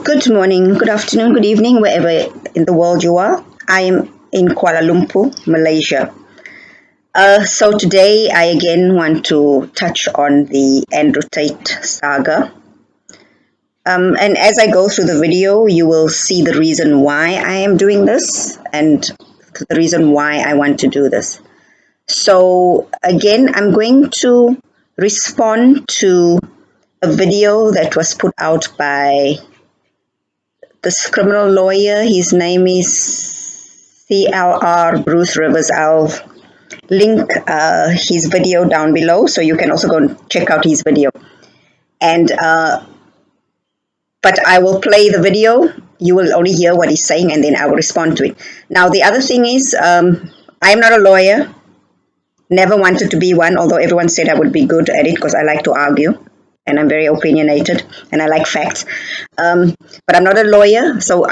Good morning, good afternoon, good evening, wherever in the world you are. I am in Kuala Lumpur, Malaysia. So today I again want to touch on the Andrew Tate saga. And as I go through the video, you will see the reason why I am doing this and the reason why I want to do this. So again, I'm going to respond to a video that was put out by this criminal lawyer. His name is CLR Bruce Rivers. I'll link his video down below, so you can also go and check out his video. And but I will play the video. You will only hear what he's saying, and then I will respond to it. Now, the other thing is, I am not a lawyer. Never wanted to be one, although everyone said I would be good at it because I like to argue and I'm very opinionated and I like facts. But I'm not a lawyer, so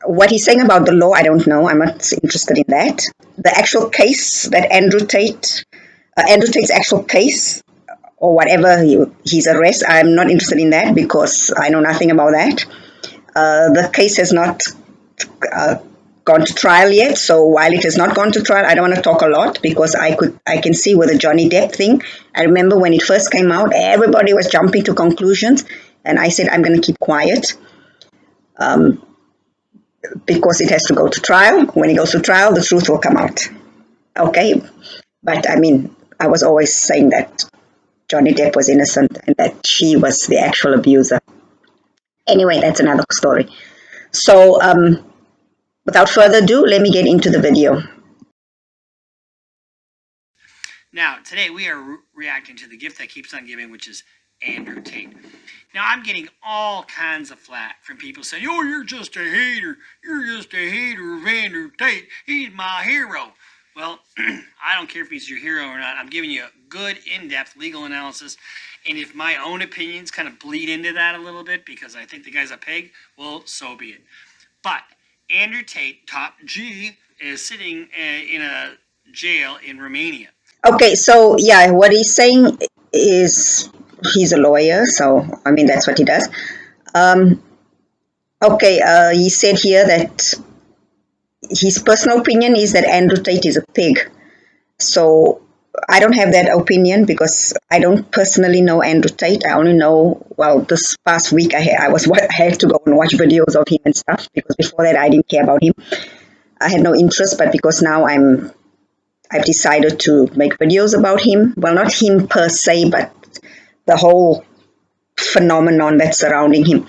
what he's saying about the law, I don't know. I'm not interested in that. The actual case that Andrew Tate's actual case or whatever, his arrest, I'm not interested in that because I know nothing about that. The case has not gone to trial yet, so while it has not gone to trial, I don't want to talk a lot because I can see with the Johnny Depp thing. I remember when it first came out, everybody was jumping to conclusions, and I said I'm going to keep quiet because it has to go to trial. When it goes to trial, the truth will come out. Okay, but I mean, I was always saying that Johnny Depp was innocent and that she was the actual abuser. Anyway, that's another story. So, without further ado, let me get into the video. Now, today we are reacting to the gift that keeps on giving, which is Andrew Tate. Now, I'm getting all kinds of flack from people saying, "Oh, you're just a hater. You're just a hater of Andrew Tate. He's my hero." Well, I don't care if he's your hero or not. I'm giving you a good, in-depth legal analysis. And if my own opinions kind of bleed into that a little bit because I think the guy's a pig, well, so be it. But Andrew Tate, top G, is sitting in a jail in Romania. Okay, so yeah, what he's saying is he's a lawyer, so I mean that's what he does. Okay, he said here that his personal opinion is that Andrew Tate is a pig. So I don't have that opinion because I don't personally know Andrew Tate. I only know, well, this past week I had to go and watch videos of him and stuff because before that I didn't care about him. I had no interest, but because now I've decided to make videos about him. Well, not him per se, but the whole phenomenon that's surrounding him.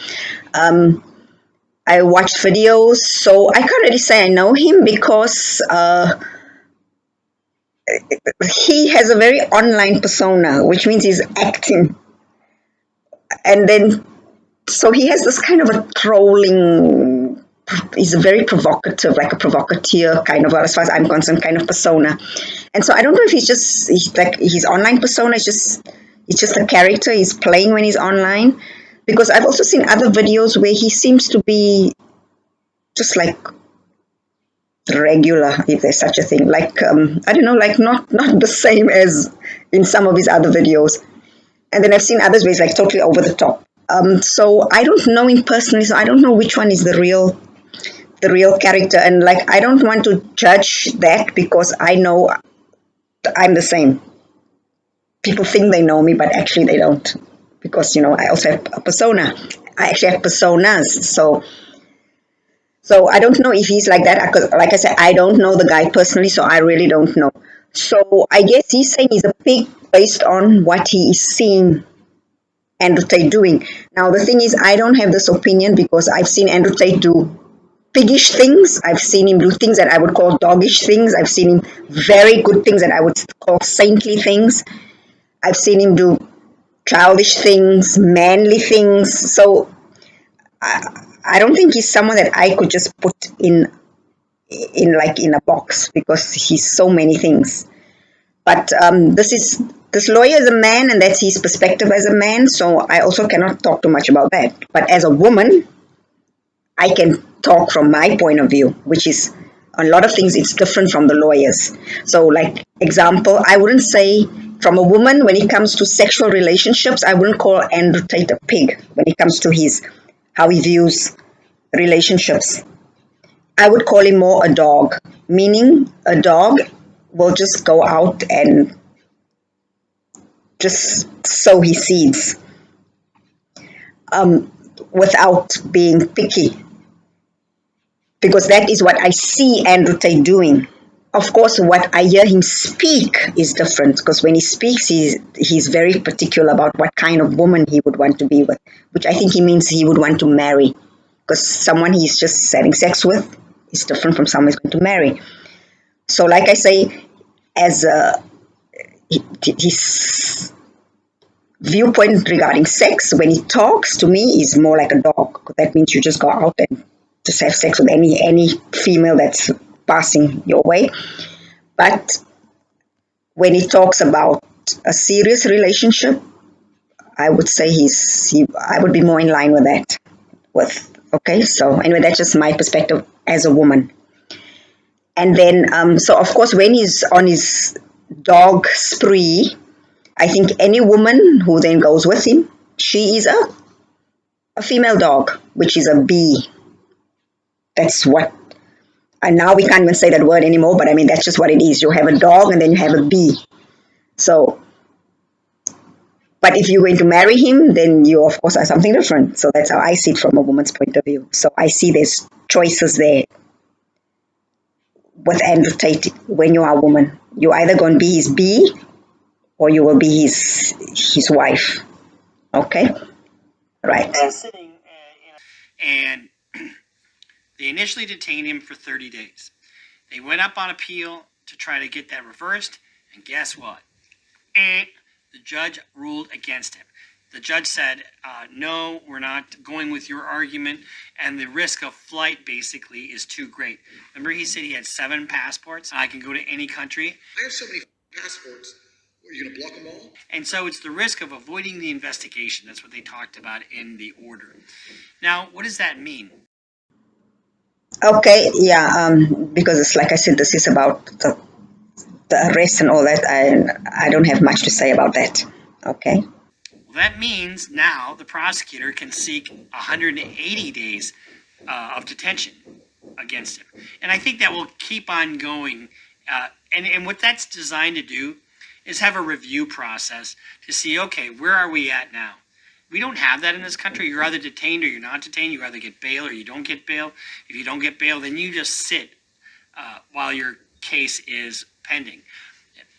I watched videos, so I can't really say I know him because he has a very online persona, which means he's acting. And then, so he has this kind of a trolling, he's very provocative, like a provocateur kind of, as far as I'm concerned, kind of persona. And so I don't know if he's like his online persona is just a character he's playing when he's online. Because I've also seen other videos where he seems to be just like regular, if there's such a thing. Like, I don't know, like not the same as in some of his other videos. And then I've seen others where it's like totally over the top. So I don't know him personally, so I don't know which one is the real character. And like, I don't want to judge that because I know I'm the same. People think they know me, but actually they don't. Because, I also have a persona. I actually have personas. So I don't know if he's like that. Like I said, I don't know the guy personally, so I really don't know. So I guess he's saying he's a pig based on what he is seeing Andrew Tate doing. Now, the thing is, I don't have this opinion because I've seen Andrew Tate do piggish things. I've seen him do things that I would call doggish things. I've seen him very good things that I would call saintly things. I've seen him do childish things, manly things. So I don't think he's someone that I could just put in a box because he's so many things. But this lawyer is a man, and that's his perspective as a man. So I also cannot talk too much about that. But as a woman, I can talk from my point of view, which is a lot of things. It's different from the lawyers. So, like example, I wouldn't say from a woman when it comes to sexual relationships, I wouldn't call Andrew Tate a pig when it comes to his how he views relationships. I would call him more a dog, meaning a dog will just go out and just sow his seeds without being picky, because that is what I see Andrew Tate doing. Of course, what I hear him speak is different, because when he speaks, he's very particular about what kind of woman he would want to be with, which I think he means he would want to marry, because someone he's just having sex with is different from someone he's going to marry. So, like I say, as his viewpoint regarding sex, when he talks to me, is more like a dog. That means you just go out and just have sex with any female that's passing your way. But when he talks about a serious relationship, I would say I would be more in line with that. Okay, so anyway, that's just my perspective as a woman. And then, so of course, when he's on his dog spree, I think any woman who then goes with him, she is a female dog, which is a B. That's what, and now we can't even say that word anymore, but I mean, that's just what it is. You have a dog and then you have a B. So, but if you're going to marry him, then you, of course, are something different. So that's how I see it from a woman's point of view. So I see there's choices there with Andrew Tate. When you are a woman, you're either going to be his B or you will be his wife. Okay? Right. And they initially detained him for 30 days. They went up on appeal to try to get that reversed, and guess what? The judge ruled against him. The judge said, no, we're not going with your argument, and the risk of flight basically is too great. Remember, he said he had 7 passports. I can go to any country. I have so many passports. Are you going to block them all? And so it's the risk of avoiding the investigation. That's what they talked about in the order. Now, what does that mean? Okay, yeah, because it's like I said, this is about the arrest and all that. I don't have much to say about that. Okay. Well, that means now the prosecutor can seek 180 days of detention against him. And I think that will keep on going. And what that's designed to do is have a review process to see, okay, where are we at now? We don't have that in this country. You're either detained or you're not detained. You either get bail or you don't get bail. If you don't get bail, then you just sit while your case is pending.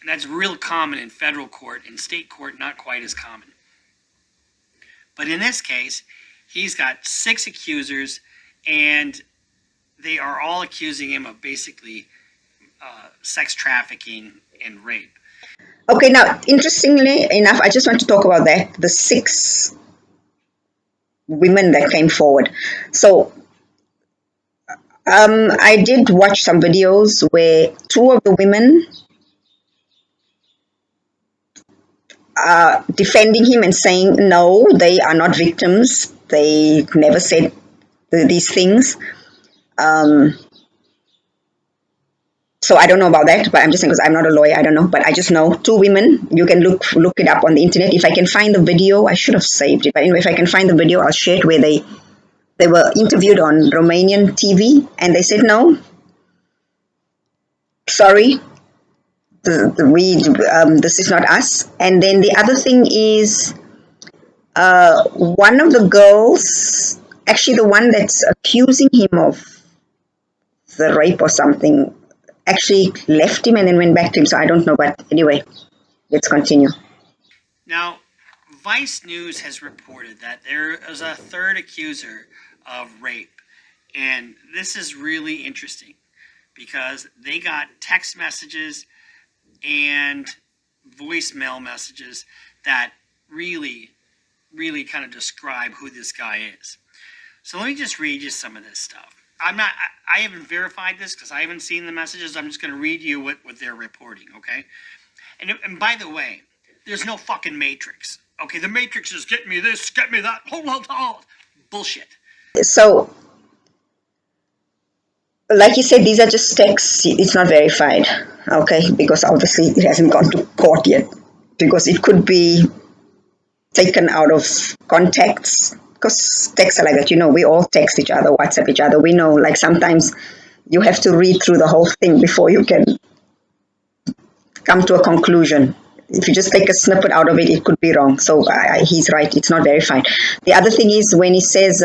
And that's real common in federal court. In state court, not quite as common. But in this case, he's got 6 accusers, and they are all accusing him of basically sex trafficking and rape. Okay, now, interestingly enough, I just want to talk about that, the 6 women that came forward. So, I did watch some videos where 2 of the women are defending him and saying, no, they are not victims. They never said these things. So I don't know about that, but I'm just saying, because I'm not a lawyer, I don't know. But I just know 2 women. You can look it up on the internet. If I can find the video, I should have saved it. But anyway, if I can find the video, I'll share it, where they were interviewed on Romanian TV, and they said, no, sorry, this is not us. And then the other thing is, one of the girls, actually the one that's accusing him of the rape or something, actually left him and then went back to him. So I don't know, but anyway, let's continue. Now, Vice News has reported that there is a 3rd accuser of rape. And this is really interesting because they got text messages and voicemail messages that really, really kind of describe who this guy is. So let me just read you some of this stuff. I haven't verified this because I haven't seen the messages. I'm just going to read you what they're reporting, okay? And by the way, there's no fucking Matrix. Okay, the Matrix is get me this, get me that. Hold. Bullshit. So, like you said, these are just texts. It's not verified, okay? Because obviously it hasn't gone to court yet. Because it could be taken out of context, because texts are like that, we all text each other, WhatsApp each other. We know, like, sometimes you have to read through the whole thing before you can come to a conclusion. If you just take a snippet out of it, it could be wrong. So he's right. It's not verified. The other thing is when he says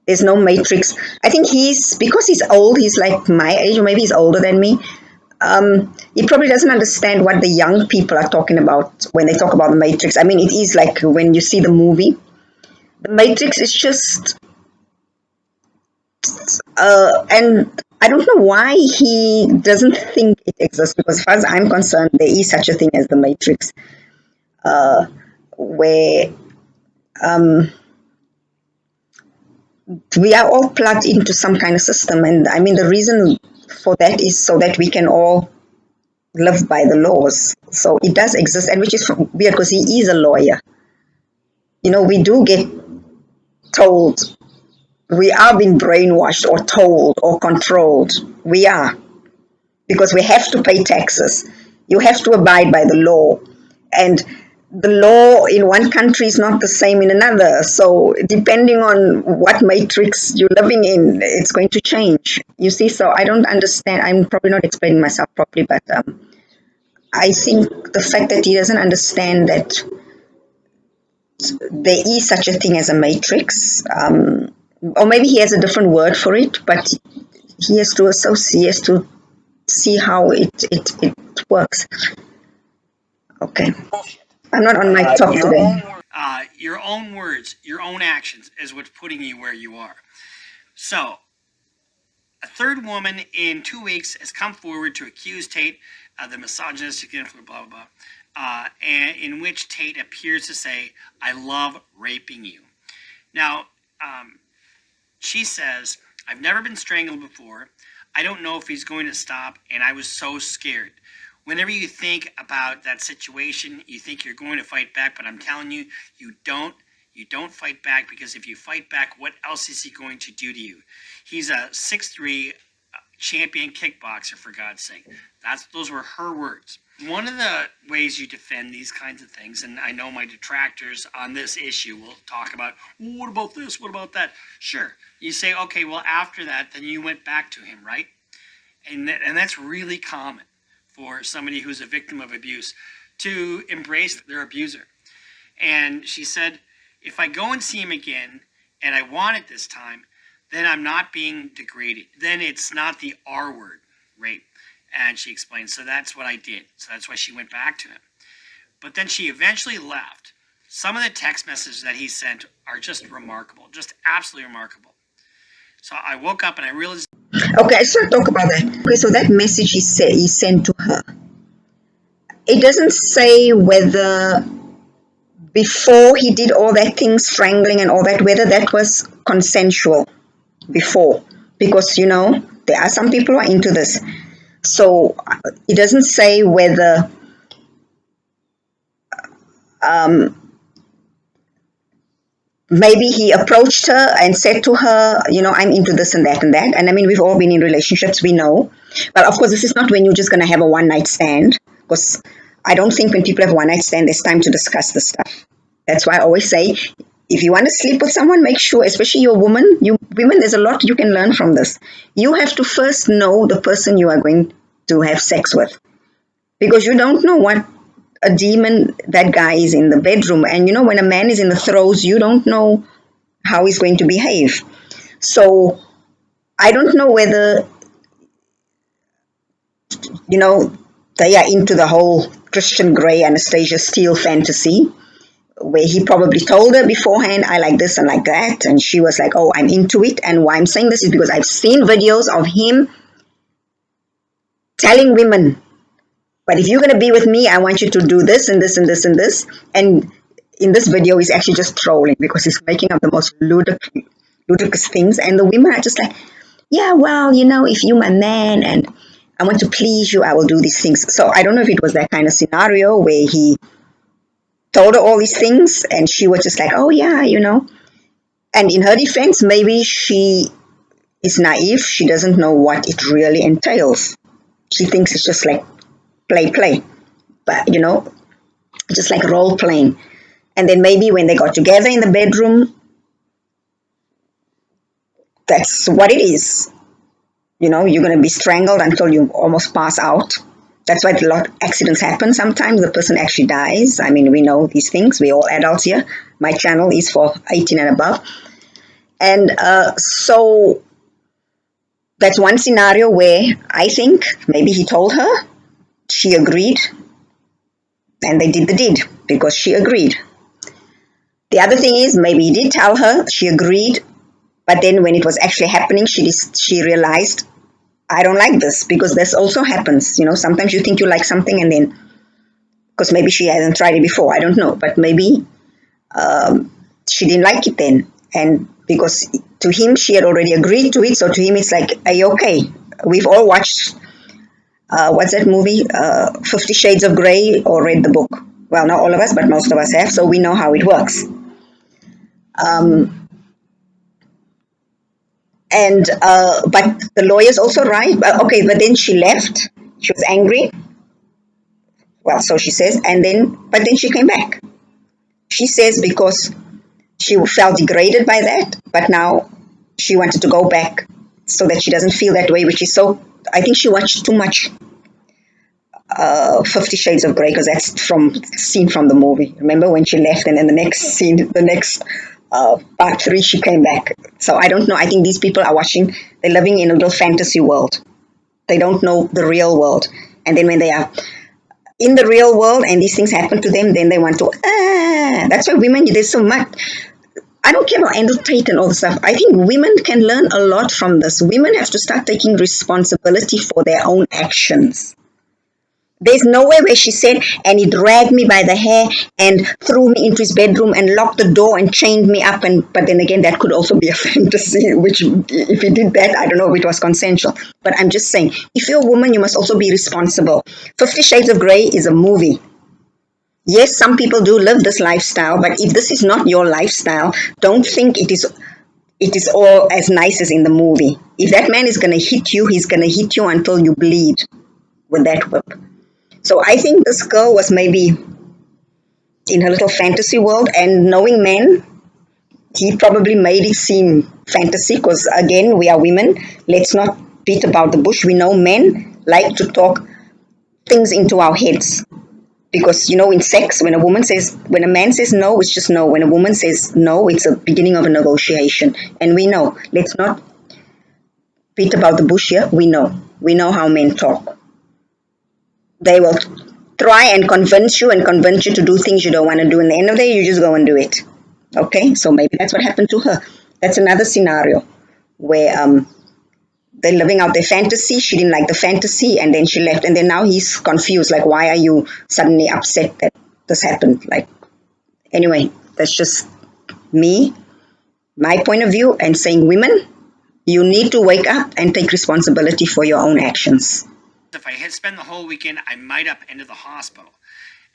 there's no matrix, I think because he's old, he's like my age, or maybe he's older than me. He probably doesn't understand what the young people are talking about when they talk about the matrix. I mean, it is like when you see the movie, the matrix is just and I don't know why he doesn't think it exists, because as far as I'm concerned, there is such a thing as the matrix, where we are all plugged into some kind of system. And I mean, the reason for that is so that we can all live by the laws. So it does exist, and which is weird because he is a lawyer. We do get told, we are being brainwashed or told or controlled. We are, because we have to pay taxes. You have to abide by the law. And the law in one country is not the same in another. So depending on what matrix you're living in, it's going to change. You see, so I don't understand. I'm probably not explaining myself properly, but I think the fact that he doesn't understand that there is such a thing as a matrix, or maybe he has a different word for it, but he has to associate, he has to see how it works. Okay. I'm not on my top today. Your own words, your own actions is what's putting you where you are. So, a third woman in 2 weeks has come forward to accuse Tate of the misogynistic influence, blah, blah, blah, and in which Tate appears to say, I love raping you. Now, she says, I've never been strangled before. I don't know if he's going to stop, and I was so scared. Whenever you think about that situation, you think you're going to fight back, but I'm telling you, you don't. You don't fight back, because if you fight back, what else is he going to do to you? He's a 6'3" champion kickboxer, for God's sake. Those were her words. One of the ways you defend these kinds of things, and I know my detractors on this issue will talk about, well, what about this? What about that? Sure. You say, okay, well, after that, then you went back to him, right? And that's really common for somebody who's a victim of abuse to embrace their abuser. And she said, if I go and see him again and I want it this time, then I'm not being degraded. Then it's not the R word, rape. And she explained, so that's what I did. So that's why she went back to him. But then she eventually left. Some of the text messages that he sent are just remarkable, just absolutely remarkable. So I woke up and I realized. Okay, I just want to talk about that. Okay, so that message he sent to her, it doesn't say whether before he did all that thing, strangling and all that, whether that was consensual before. Because, there are some people who are into this. So it doesn't say whether maybe he approached her and said to her, I'm into this and that and that. And I mean, we've all been in relationships, we know. But of course, this is not when you're just going to have a one-night stand. Because I don't think when people have one-night stand, there's time to discuss this stuff. That's why I always say, if you want to sleep with someone, make sure, especially you're a woman, women, there's a lot you can learn from this. You have to first know the person you are going to have sex with. Because you don't know what a demon that guy is in the bedroom. And when a man is in the throes, you don't know how he's going to behave. So I don't know whether, they are into the whole Christian Grey, Anastasia Steele fantasy, where he probably told her beforehand, I like this and like that. And she was like, oh, I'm into it. And why I'm saying this is because I've seen videos of him telling women, but if you're going to be with me, I want you to do this and this and this and this. And in this video, he's actually just trolling because he's making up the most ludicrous things. And the women are just like, yeah, well, if you're my man and I want to please you, I will do these things. So I don't know if it was that kind of scenario where he told her all these things and she was just like, oh, yeah, And in her defense, maybe she is naive. She doesn't know what it really entails. She thinks it's just like play. But, just like role playing. And then maybe when they got together in the bedroom, that's what it is. You're going to be strangled until you almost pass out. That's why a lot of accidents happen. Sometimes the person actually dies. I mean, we know these things. We're all adults here. My channel is for 18 and above. And so that's one scenario where I think maybe he told her, she agreed, and they did the deed because she agreed. The other thing is maybe he did tell her, she agreed, but then when it was actually happening, she realized, I don't like this, because this also happens. Sometimes you think you like something and then, because maybe she hasn't tried it before, I don't know, but maybe she didn't like it then. And because to him, she had already agreed to it, so to him, it's like, are you okay? We've all watched, what's that movie? 50 Shades of Grey, or read the book. Well, not all of us, but most of us have, so we know how it works. But the lawyer's also right. Okay, but then she left. She was angry. Well, so she says, but then she came back. She says because she felt degraded by that, but now she wanted to go back so that she doesn't feel that way, which is so. I think she watched too much 50 Shades of Grey, because that's scene from the movie. Remember when she left, and then the next scene, the next part 3, she came back. So I don't know. I think these people are watching. They're living in a little fantasy world. They don't know the real world. And then when they are in the real world and these things happen to them, then they want to. That's why women. There's so much. I don't care about Andrew Tate and all the stuff. I think women can learn a lot from this. Women have to start taking responsibility for their own actions. There's nowhere where she said, and he dragged me by the hair and threw me into his bedroom and locked the door and chained me up. But then again, that could also be a fantasy, which if he did that, I don't know if it was consensual. But I'm just saying, if you're a woman, you must also be responsible. 50 Shades of Grey is a movie. Yes, some people do live this lifestyle, but if this is not your lifestyle, don't think it is all as nice as in the movie. If that man is going to hit you, he's going to hit you until you bleed with that whip. So I think this girl was maybe in her little fantasy world, and knowing men, he probably made it seem fantasy, because again, we are women. Let's not beat about the bush. We know men like to talk things into our heads. Because, in sex, when a man says no, it's just no. When a woman says no, it's a beginning of a negotiation. And we know, let's not beat about the bush here. We know how men talk. They will try and convince you to do things you don't want to do. And at the end of the day, you just go and do it. Okay, so maybe that's what happened to her. That's another scenario where they're living out their fantasy. She didn't like the fantasy, and then she left. And then now he's confused. Like, why are you suddenly upset that this happened? Like, anyway, that's just me, my point of view, and saying, women, you need to wake up and take responsibility for your own actions. If I had spent the whole weekend, I might have ended the hospital.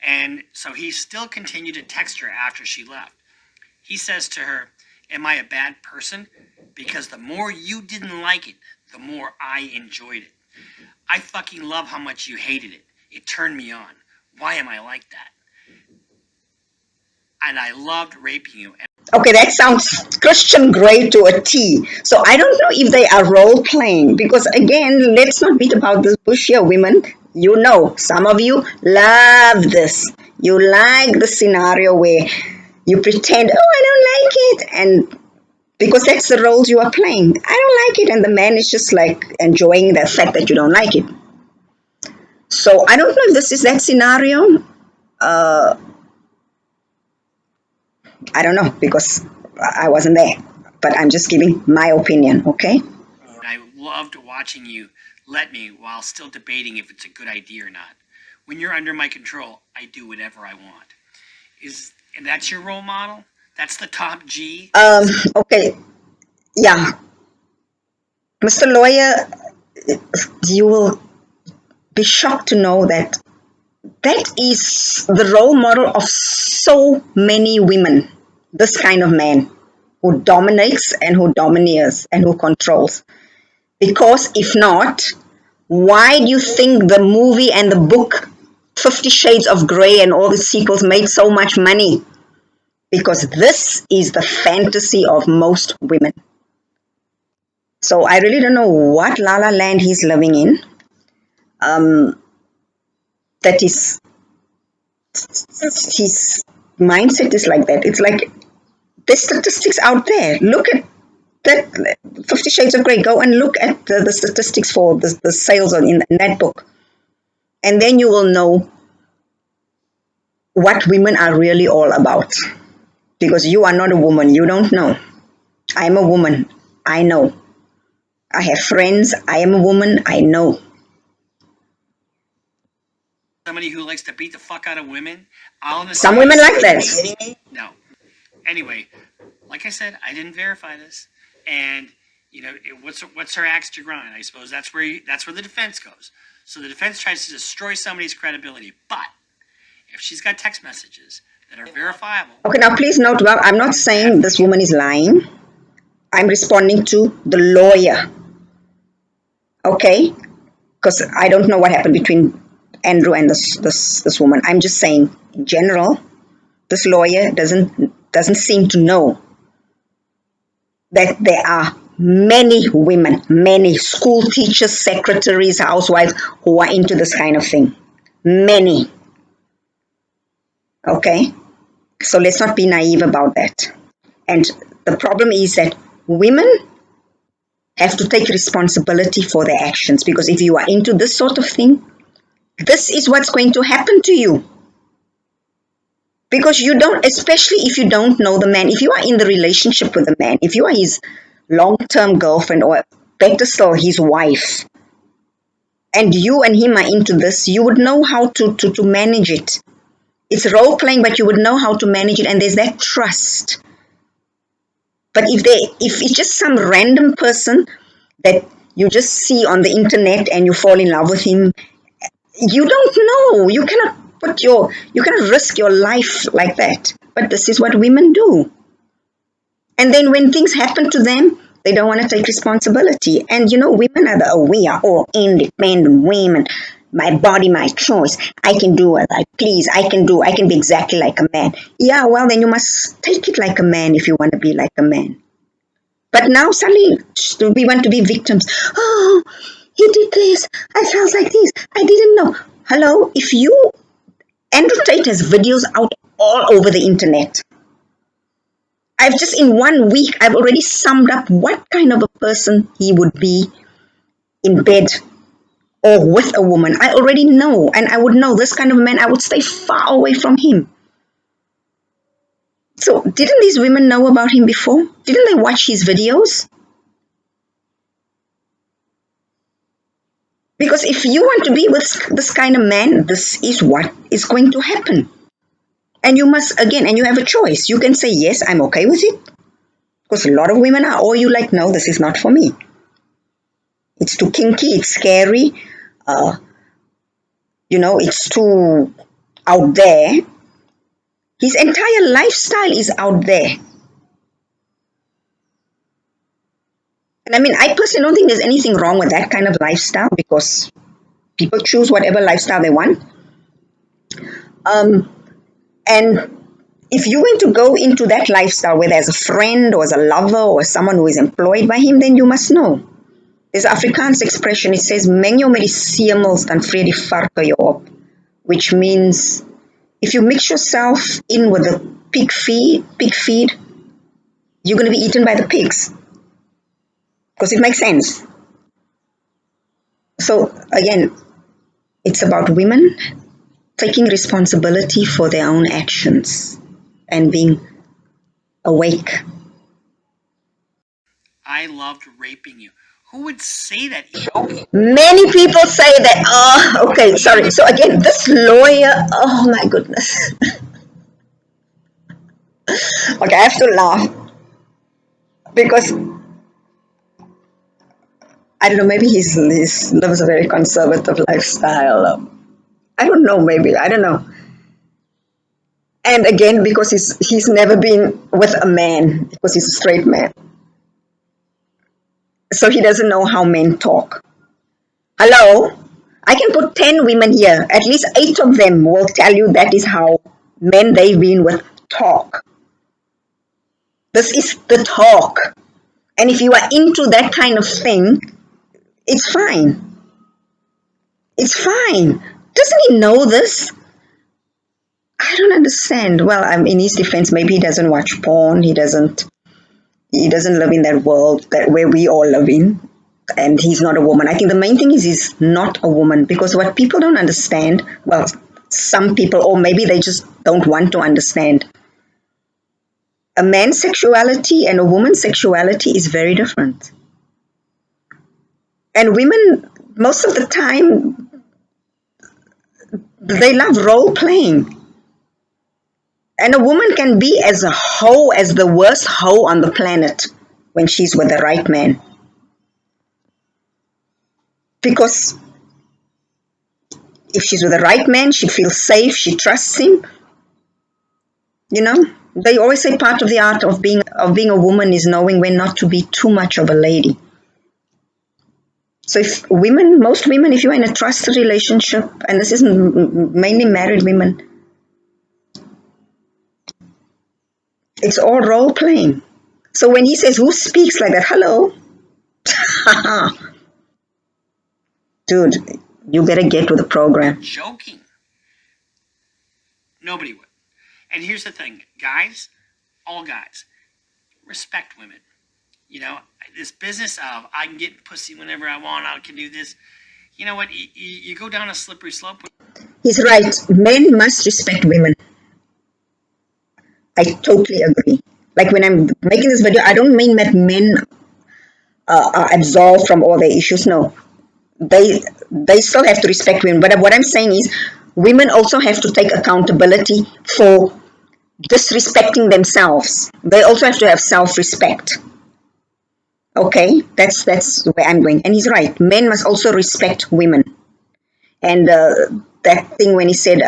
And so he still continued to text her after she left. He says to her, am I a bad person? Because the more you didn't like it, the more I enjoyed it. I fucking love how much you hated it. It turned me on. Why am I like that? And I loved raping you. Okay, that sounds Christian Grey to a T. So I don't know if they are role playing, because again, let's not beat about this bush here, women. Some of you love this. You like the scenario where you pretend, oh, I don't like it, and because that's the roles you are playing. I don't like it, and the man is just like enjoying the fact that you don't like it. So I don't know if this is that scenario. I don't know, because I wasn't there, but I'm just giving my opinion, okay? I loved watching you let me while still debating if it's a good idea or not. When you're under my control, I do whatever I want. And that's your role model? That's the top G? Okay, yeah. Mr. Lawyer, you will be shocked to know that is the role model of so many women. This kind of man who dominates and who domineers and who controls. Because if not, why do you think the movie and the book 50 Shades of Grey and all the sequels made so much money? Because this is the fantasy of most women. So I really don't know what La La land he's living in. That his mindset is like that. It's like there's statistics out there. Look at that 50 Shades of Grey. Go and look at the statistics for the sales in that book. And then you will know what women are really all about. Because you are not a woman. You don't know. I'm a woman. I know. I have friends. I am a woman. I know. Somebody who likes to beat the fuck out of women, all in the Some same. women like that. No. Anyway, like I said, I didn't verify this, and what's her axe to grind? I suppose that's where the defense goes. So the defense tries to destroy somebody's credibility, but if she's got text messages that are verifiable. Okay, now please note, well, I'm not saying this woman is lying. I'm responding to the lawyer. Okay? Because I don't know what happened between Andrew and this woman. I'm just saying, in general, this lawyer doesn't seem to know that there are many women, many school teachers, secretaries, housewives who are into this kind of thing. Many. Okay? So let's not be naive about that. And the problem is that women have to take responsibility for their actions, because if you are into this sort of thing, this is what's going to happen to you. Because you don't, especially if you don't know the man, if you are in the relationship with the man, if you are his long-term girlfriend, or better still, his wife, and you and him are into this, you would know how to manage it. It's role playing, but you would know how to manage it, and there's that trust. But if it's just some random person that you just see on the internet and you fall in love with him, you don't know. You cannot risk your life like that. But this is what women do. And then when things happen to them, they don't want to take responsibility. And women are we are all independent women. My body, my choice. I can do what I please. I can be exactly like a man. Yeah, well, then you must take it like a man if you want to be like a man. But now suddenly we want to be victims. Oh, he did this. I felt like this. I didn't know. Hello, Andrew Tate has videos out all over the internet. I've just in 1 week, I've already summed up what kind of a person he would be in bed or with a woman. I already know, and I would know this kind of man, I would stay far away from him. So, didn't these women know about him before? Didn't they watch his videos? Because if you want to be with this kind of man, this is what is going to happen. And you must, again, and you have a choice. You can say, yes, I'm okay with it. Because a lot of women are, or you like, no, this is not for me. It's too kinky, it's scary, it's too out there. His entire lifestyle is out there. And I mean, I personally don't think there's anything wrong with that kind of lifestyle, because people choose whatever lifestyle they want. And if you want to go into that lifestyle, whether as a friend or as a lover or someone who is employed by him, then you must know. There's an Afrikaans expression, it says, meng jou met die semels, dan vreet die varke jou op. Which means, if you mix yourself in with the pig feed, you're going to be eaten by the pigs. Because it makes sense. So, again, it's about women taking responsibility for their own actions and being awake. I loved raping you. Who would say that? Many people say that. Oh, okay, sorry. So again, this lawyer, oh my goodness. Okay, I have to laugh because I don't know, maybe he lives a very conservative lifestyle. I don't know, maybe, I don't know. And again, because he's never been with a man, because he's a straight man. So he doesn't know how men talk. Hello? I can put 10 women here. At least 8 of them will tell you that is how men they've been with talk. This is the talk. And if you are into that kind of thing, it's fine. It's fine. Doesn't he know this? I don't understand. Well, I'm in his defense. Maybe he doesn't watch porn. He doesn't. He doesn't live in that world that where we all live in. And he's not a woman. I think the main thing is he's not a woman, because what people don't understand, well, some people, or maybe they just don't want to understand, a man's sexuality and a woman's sexuality is very different. And women, most of the time, they love role playing. And a woman can be as a hoe, as the worst hoe on the planet when she's with the right man. Because if she's with the right man, she feels safe, she trusts him. You know, they always say part of the art of being a woman is knowing when not to be too much of a lady. So if women, most women, if you're in a trusted relationship, and this isn't mainly married women, it's all role playing. So when he says, who speaks like that? Hello? Dude, you better get with the program. Joking. Nobody would. And here's the thing, guys, all guys, respect women. You know, this business of I can get pussy whenever I want, I can do this. You know what? You go down a slippery slope. He's right. Men must respect women. I totally agree. Like when I'm making this video, I don't mean that men are absolved from all their issues. No, they still have to respect women. But what I'm saying is, women also have to take accountability for disrespecting themselves. They also have to have self-respect. Okay, that's where I'm going. And he's right. Men must also respect women. And that thing when he said,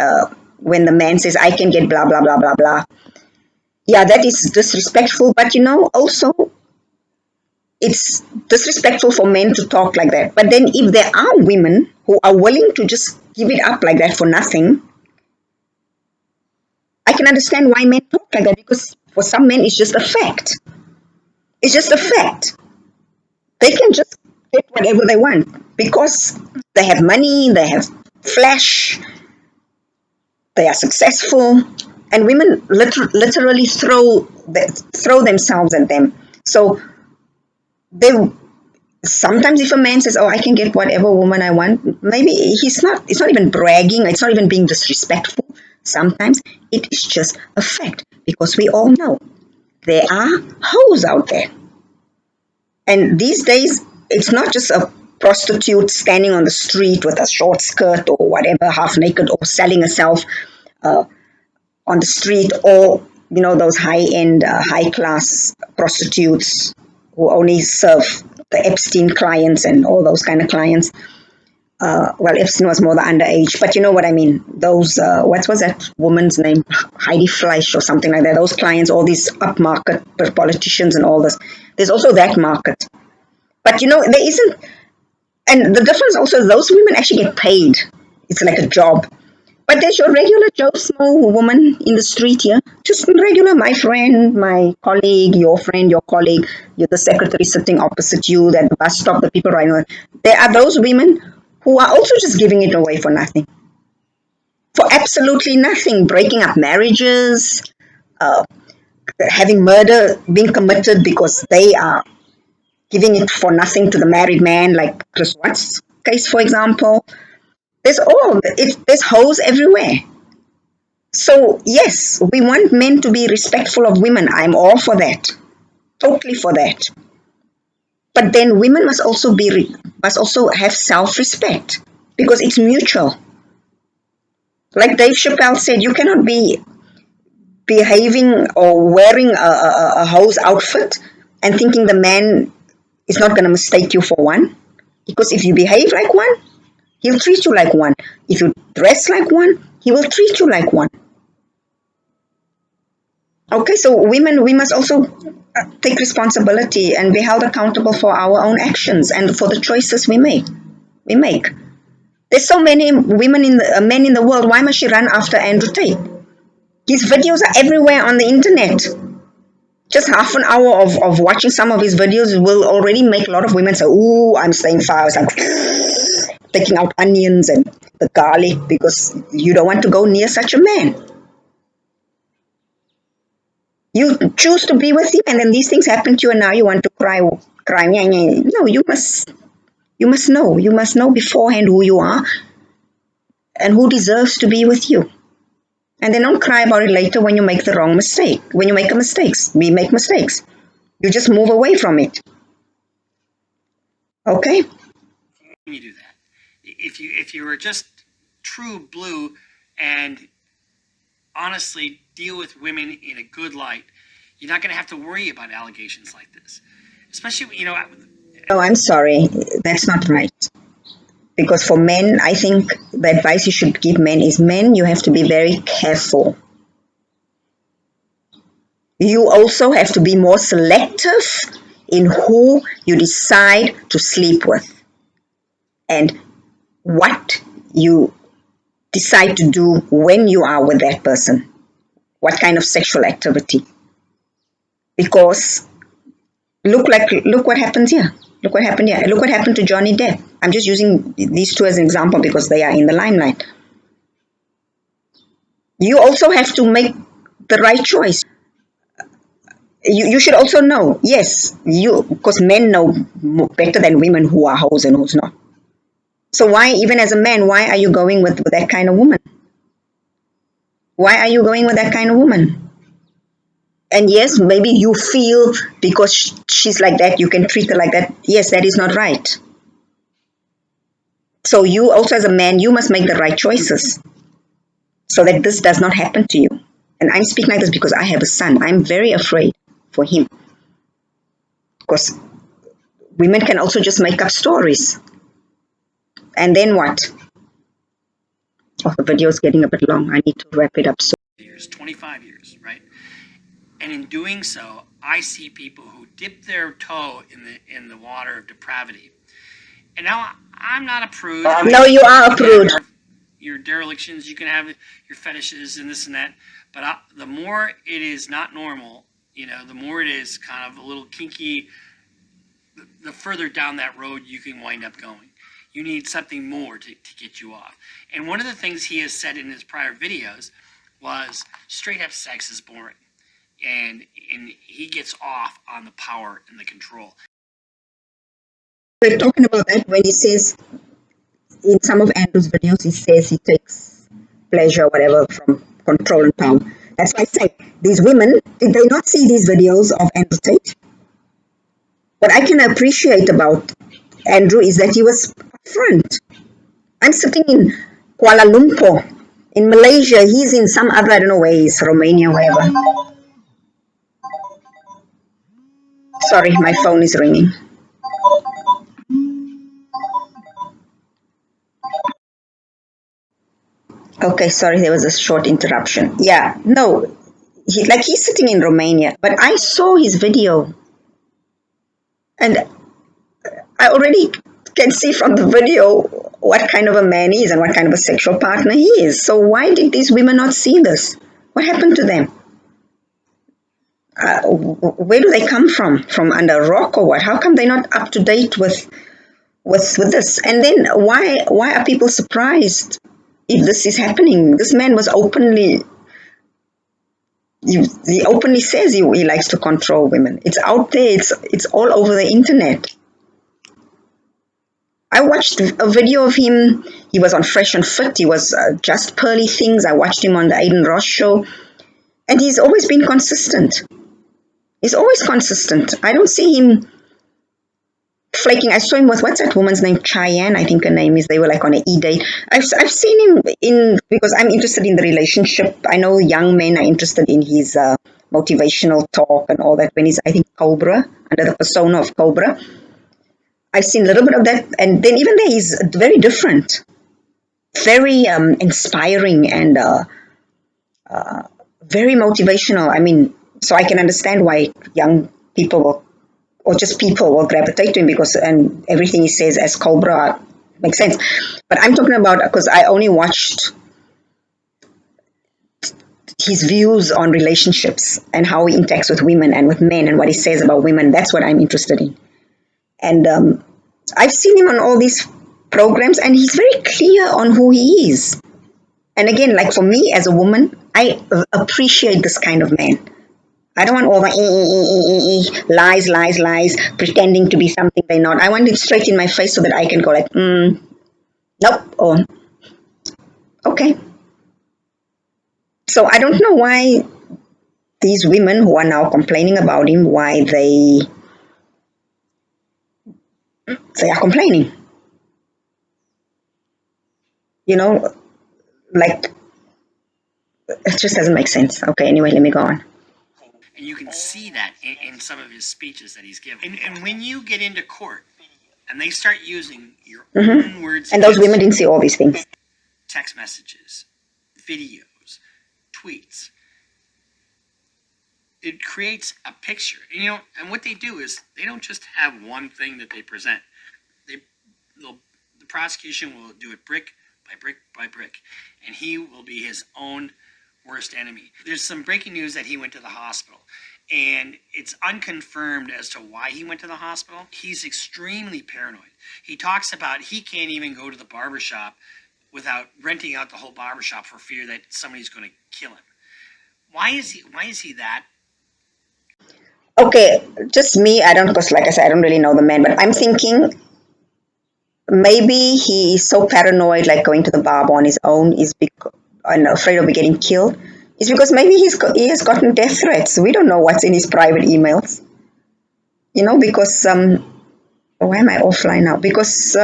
when the man says, I can get blah, blah, blah, blah, blah. Yeah, that is disrespectful. But also, it's disrespectful for men to talk like that. But then if there are women who are willing to just give it up like that for nothing, I can understand why men talk like that, because for some men it's just a fact. It's just a fact. They can just get whatever they want because they have money, they have flash, they are successful, and women literally throw themselves at them. So they sometimes, if a man says, "Oh, I can get whatever woman I want," maybe it's not even bragging, it's not even being disrespectful. Sometimes it is just a fact, because we all know there are hoes out there. And these days, it's not just a prostitute standing on the street with a short skirt or whatever, half naked, or selling herself on the street, or those high-end, high-class prostitutes who only serve the Epstein clients and all those kind of clients. Well, Epstein was more the underage, but you know what I mean. Those, what was that woman's name? Heidi Fleisch or something like that. Those clients, all these upmarket politicians and all this. There's also that market. But there isn't, and the difference also, those women actually get paid. It's like a job. But there's your regular Joe Smo woman in the street here. Just regular, my friend, my colleague, your friend, your colleague. You're the secretary sitting opposite you, at the bus stop, the people riding on. There are those women who are also just giving it away for nothing. For absolutely nothing. Breaking up marriages, having murder being committed because they are giving it for nothing to the married man, like Chris Watts' case, for example. There's hoes everywhere. So yes, we want men to be respectful of women. I'm all for that. Totally for that. But then women must also have self-respect, because it's mutual. Like Dave Chappelle said, you cannot be behaving or wearing a hoe's outfit and thinking the man is not going to mistake you for one. Because if you behave like one, he'll treat you like one. If you dress like one, he will treat you like one. Okay, so women, we must also take responsibility and be held accountable for our own actions and for the choices we make. There's so many men in the world. Why must she run after Andrew Tate? His videos are everywhere on the internet. Just half an hour of watching some of his videos will already make a lot of women say, ooh, I'm staying far. It's like taking out onions and the garlic because you don't want to go near such a man. You choose to be with him and then these things happen to you and now you want to cry. No, you must know. You must know beforehand who you are and who deserves to be with you. And then don't cry about it later when you make the wrong mistake. When you make mistakes, we make mistakes. You just move away from it. Okay? You do that. If you were just true blue and honestly deal with women in a good light, you're not going to have to worry about allegations like this. Especially, No, I'm sorry. That's not right. Because for men, I think the advice you should give men is men, you have to be very careful. You also have to be more selective in who you decide to sleep with and what you decide to do when you are with that person. What kind of sexual activity? Because look what happens here. Look what happened here. Look what happened to Johnny Depp. I'm just using these two as an example because they are in the limelight. You also have to make the right choice. You should also know, yes, because men know better than women who are hoes and who's not. So why, even as a man, why are you going with that kind of woman? Why are you going with that kind of woman? And yes, maybe you feel because she's like that, you can treat her like that. Yes, that is not right. So you also as a man, you must make the right choices so that this does not happen to you. And I'm speaking like this because I have a son. I'm very afraid for him. Because women can also just make up stories. And then what? Oh, the video is getting a bit long. I need to wrap it up soon. years, 25 years, right? And in doing so, I see people who dip their toe in the water of depravity. And now I'm not a prude. No, you are a prude. Your derelictions, you can have your fetishes and this and that. But the more it is not normal, the more it is kind of a little kinky, the further down that road you can wind up going. You need something more to get you off. And one of the things he has said in his prior videos was straight up sex is boring. And he gets off on the power and the control. We're talking about that when he says, in some of Andrew's videos, he says he takes pleasure, whatever, from control and power. That's why I say, these women, did they not see these videos of Andrew Tate? What I can appreciate about Andrew is that he was upfront. I'm sitting in Kuala Lumpur, in Malaysia. He's in some other, I don't know where he's, Romania, wherever. Sorry, my phone is ringing. Okay, sorry, there was a short interruption. Yeah, no, he's sitting in Romania, but I saw his video and I already can see from the video what kind of a man he is and what kind of a sexual partner he is. So why did these women not see this? What happened to them? Where do they come from? From under a rock or what? How come they're not up to date with this? And then why are people surprised if this is happening? This man was he openly says he likes to control women. It's out there. It's all over the internet. I watched a video of him. He was on Fresh and Fit. He was just pearly things. I watched him on the Aiden Ross show, and he's always been consistent. He's always consistent. I don't see him flaking. I saw him with, what's that woman's name? Cheyenne, I think her name is. They were like on an e-date. I've seen him because I'm interested in the relationship. I know young men are interested in his motivational talk and all that. When he's, I think, Cobra, under the persona of Cobra. I've seen a little bit of that. And then even there, he's very different. Very inspiring and very motivational. I mean, so I can understand why young people will, or just people will gravitate to him because, and everything he says as Cobra makes sense. But I'm talking about, because I only watched his views on relationships and how he interacts with women and with men and what he says about women. That's what I'm interested in. And I've seen him on all these programs, and he's very clear on who he is. And again, like for me as a woman, I appreciate this kind of man. I don't want all the lies, lies, lies, pretending to be something they're not. I want it straight in my face so that I can go like, nope, or okay. So I don't know why these women who are now complaining about him, why they are complaining. You know, like it just doesn't make sense. Okay, anyway, let me go on. And you can see that in some of his speeches that he's given. And when you get into court and they start using your own words, And those women didn't see all these things. text messages, videos, tweets, it creates a picture. And, and what they do is they don't just have one thing that they present. The prosecution will do it brick by brick by brick, and he will be his own worst enemy. There's some breaking news that he went to the hospital, and it's unconfirmed as to why he went to the hospital. He's extremely paranoid. He talks about he can't even go to the barbershop without renting out the whole barbershop for fear that somebody's going to kill him. Why is he that? Okay, just me. I don't, because like I said, I don't really know the man, but I'm thinking maybe he is so paranoid, like going to the barber on his own, is because and afraid of getting killed. Is because maybe he has gotten death threats. We don't know what's in his private emails. Because why am I offline now? Because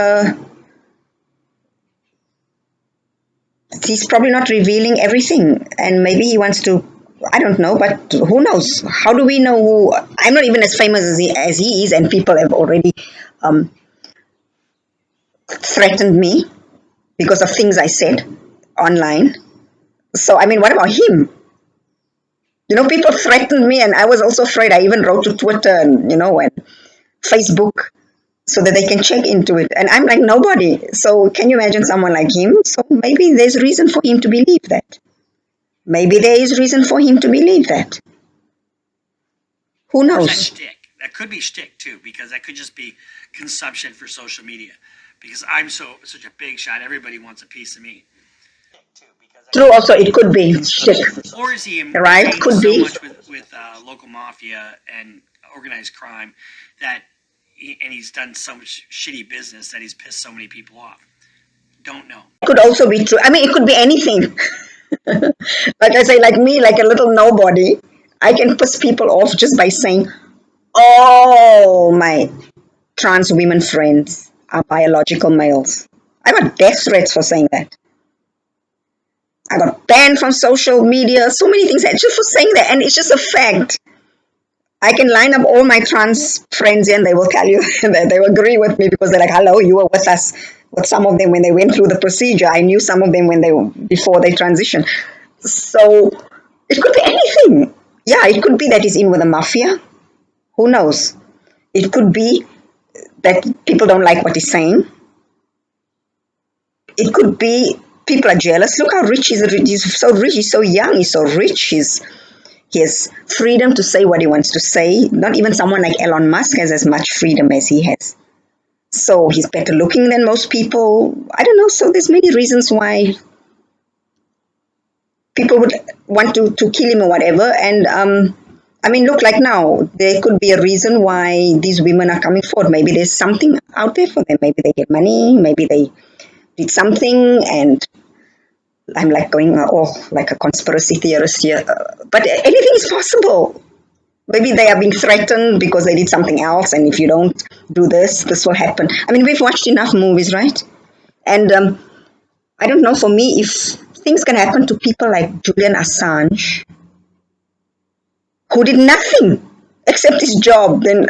he's probably not revealing everything, and maybe he wants to. I don't know, but who knows? How do we know who? I'm not even as famous as he is, and people have already um, threatened me because of things I said online. So, I mean, what about him? People threatened me, and I was also afraid. I even wrote to Twitter and Facebook so that they can check into it. And I'm like, nobody. So, can you imagine someone like him? So, maybe there's reason for him to believe that. Maybe there is reason for him to believe that. Who Or is that knows? shtick? That could be shtick too, because that could just be consumption for social media. Because I'm such a big shot, everybody wants a piece of me. True, also, it could be shit, Or is he right? ingrained Could so be. much with local mafia and organized crime that and he's done so much shitty business that he's pissed so many people off? Don't know. Could also be true. I mean, it could be anything. Like I say, like me, like a little nobody, I can piss people off just by saying, oh, my trans women friends are biological males. I got death threats for saying that. I got banned from social media, so many things just for saying that, and it's just a fact. I can line up all my trans friends and they will tell you that they will agree with me because they're like, hello, you were with us, with some of them when they went through the procedure. I knew some of them before they transitioned. So it could be anything. Yeah, it could be that he's in with the mafia. Who knows? It could be that people don't like what he's saying. It could be people are jealous. Look how rich he is. He's so rich. He's so young. He's so rich. He has freedom to say what he wants to say. Not even someone like Elon Musk has as much freedom as he has. So he's better looking than most people. I don't know. So there's many reasons why people would want to kill him or whatever. And I mean, look, like now, there could be a reason why these women are coming forward. Maybe there's something out there for them. Maybe they get money. Maybe they did something. And I'm like going, like a conspiracy theorist here. But anything is possible. Maybe they are being threatened because they did something else. And if you don't do this, this will happen. I mean, we've watched enough movies, right? And I don't know, for me, if things can happen to people like Julian Assange, who did nothing except his job, then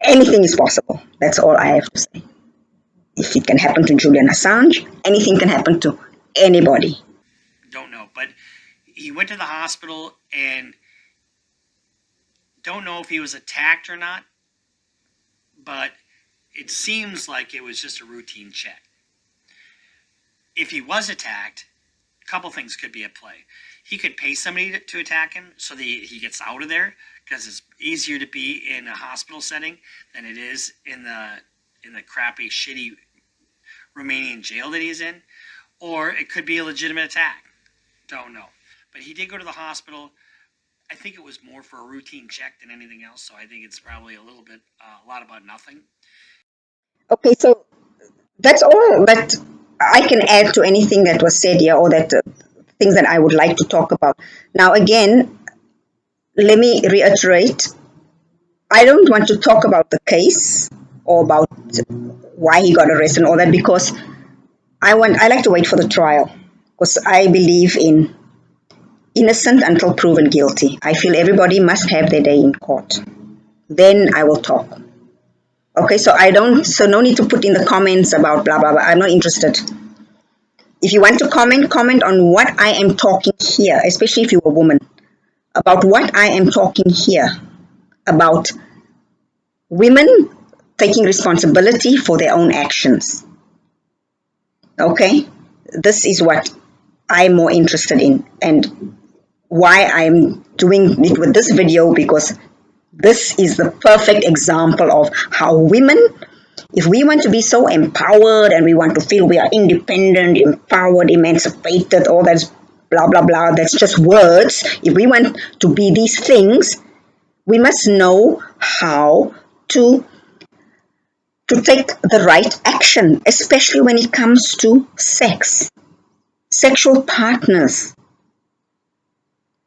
anything is possible. That's all I have to say. If it can happen to Julian Assange, anything can happen to anybody. Don't know. But he went to the hospital and don't know if he was attacked or not, but it seems like it was just a routine check. If he was attacked, a couple things could be at play. He could pay somebody to attack him so that he gets out of there, because it's easier to be in a hospital setting than it is in the crappy, shitty Romanian jail that he's in. Or it could be a legitimate attack. Don't know. But he did go to the hospital. I think it was more for a routine check than anything else, so I think it's probably a lot about nothing. Okay, so that's all that I can add to anything that was said here, or that things that I would like to talk about. Now, again, let me reiterate, I don't want to talk about the case or about why he got arrested and all that, because I like to wait for the trial, because I believe in innocent until proven guilty. I feel everybody must have their day in court. Then I will talk. Okay, so no need to put in the comments about blah blah blah. I'm not interested. If you want to comment on what I am talking here, especially if you're a woman, about what I am talking here, about women taking responsibility for their own actions. Okay, this is what I'm more interested in, and why I'm doing it with this video, because this is the perfect example of how women, if we want to be so empowered and we want to feel we are independent, empowered, emancipated, all that's blah blah blah, that's just words. If we want to be these things, we must know how to take the right action, especially when it comes to sex, sexual partners,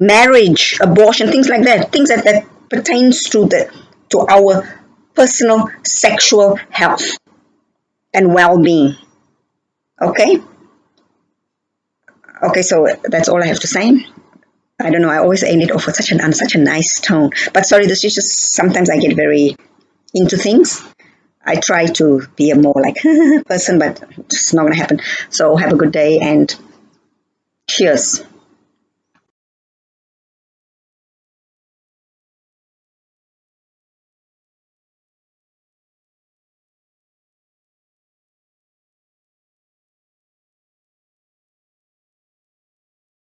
marriage, abortion, things like that, things that pertains to our personal sexual health and well-being. Okay, so that's all I have to say. I don't know, I always end it off with such a nice tone, but sorry, this is just, sometimes I get very into things. I try to be a more like person, but it's not gonna happen. So have a good day and cheers.